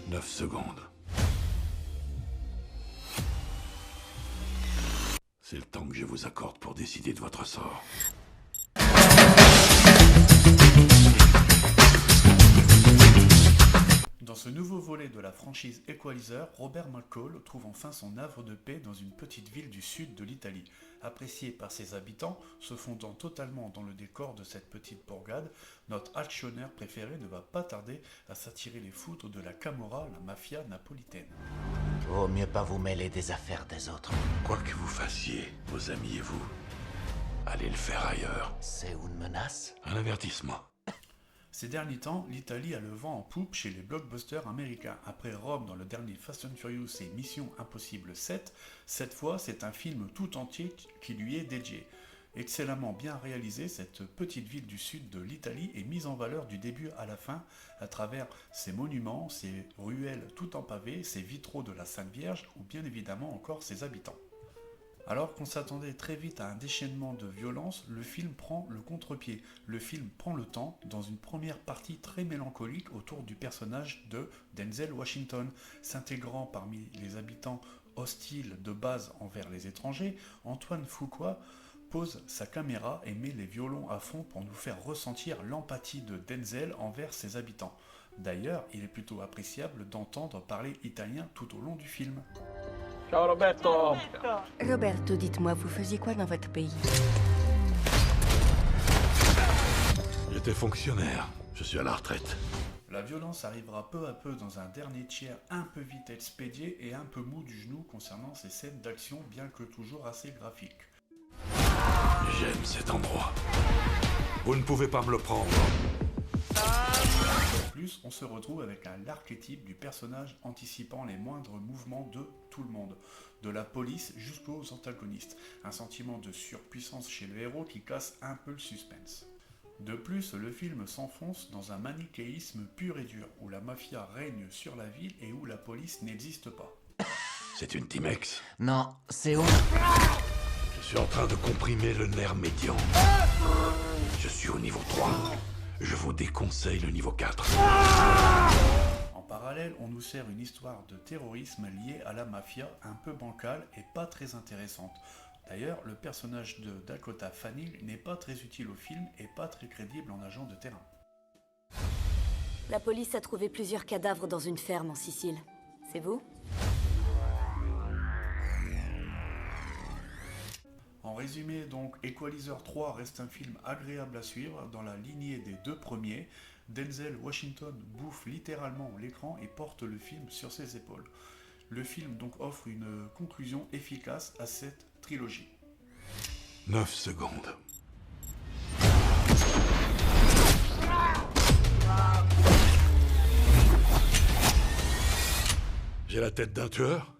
9 secondes. C'est le temps que je vous accorde pour décider de votre sort. Dans ce nouveau volet de la franchise Equalizer, Robert McCall trouve enfin son havre de paix dans une petite ville du sud de l'Italie. Apprécié par ses habitants, se fondant totalement dans le décor de cette petite bourgade, notre actionneur préféré ne va pas tarder à s'attirer les foudres de la Camorra, la mafia napolitaine. Vaut mieux pas vous mêler des affaires des autres. Quoi que vous fassiez, vos amis et vous, allez le faire ailleurs. C'est une menace? Un avertissement. Ces derniers temps, l'Italie a le vent en poupe chez les blockbusters américains. Après Rome dans le dernier Fast and Furious et Mission Impossible 7, cette fois c'est un film tout entier qui lui est dédié. Excellemment bien réalisé, cette petite ville du sud de l'Italie est mise en valeur du début à la fin à travers ses monuments, ses ruelles tout en pavés, ses vitraux de la Sainte Vierge ou bien évidemment encore ses habitants. Alors qu'on s'attendait très vite à un déchaînement de violence, le film prend le contre-pied. Le film prend le temps dans une première partie très mélancolique autour du personnage de Denzel Washington. S'intégrant parmi les habitants hostiles de base envers les étrangers, Antoine Fuqua pose sa caméra et met les violons à fond pour nous faire ressentir l'empathie de Denzel envers ses habitants. D'ailleurs, il est plutôt appréciable d'entendre parler italien tout au long du film. Ciao Roberto. Roberto, dites-moi, vous faisiez quoi dans votre pays? J'étais fonctionnaire. Je suis à la retraite. La violence arrivera peu à peu dans un dernier tiers un peu vite expédié et un peu mou du genou concernant ces scènes d'action bien que toujours assez graphiques. J'aime cet endroit. Vous ne pouvez pas me le prendre. En plus, on se retrouve avec l'archétype du personnage anticipant les moindres mouvements de tout le monde, de la police jusqu'aux antagonistes. Un sentiment de surpuissance chez le héros qui casse un peu le suspense. De plus, le film s'enfonce dans un manichéisme pur et dur, où la mafia règne sur la ville et où la police n'existe pas. C'est une Timex. Non, c'est où? Je suis en train de comprimer le nerf médian. Je suis au niveau 3. Je vous déconseille le niveau 4. En parallèle, on nous sert une histoire de terrorisme liée à la mafia, un peu bancale et pas très intéressante. D'ailleurs, le personnage de Dakota Fanning n'est pas très utile au film et pas très crédible en agent de terrain. La police a trouvé plusieurs cadavres dans une ferme en Sicile. C'est vous? En résumé, donc, Equalizer 3 reste un film agréable à suivre dans la lignée des deux premiers. Denzel Washington bouffe littéralement l'écran et porte le film sur ses épaules. Le film donc offre une conclusion efficace à cette trilogie. 9 secondes. J'ai la tête d'un tueur.